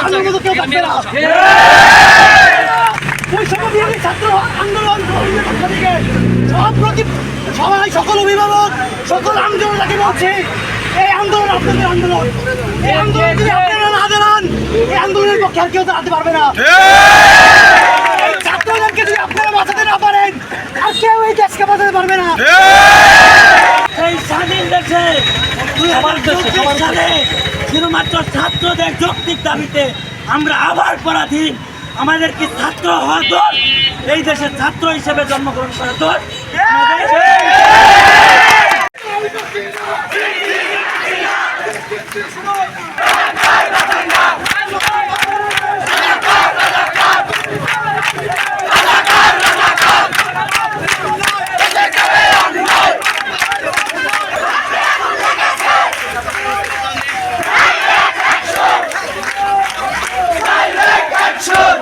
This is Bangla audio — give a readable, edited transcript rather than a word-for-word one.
বাংলার মতো কেউ থাকবে না। বৈষম্যবিরোধী ছাত্র আন্দোলন সবাই সকল অভিভাবক সকল আন্দোলনকে বলছি, এই আন্দোলন আপনাদের আন্দোলন। এই আন্দোলন যদি আপনারা না দাঁড়ান, এই আন্দোলনের পক্ষে আর কেউ দাঁড়াতে পারবে না। ছাত্রদেরকে যদি আপনারা বাঁচাতে না পারেন, আর কেউ এই দেশকে বাঁচাতে পারবে না। এই স্বাধীন দেশে 2024 সালে শুধুমাত্র ছাত্রদের যৌক্তিক দাবিতে আমরা আবার পরাধীন। আমাদের কি ছাত্র হওয়া দোষ? এই দেশের ছাত্র হিসেবে জন্মগ্রহণ করা দোষ?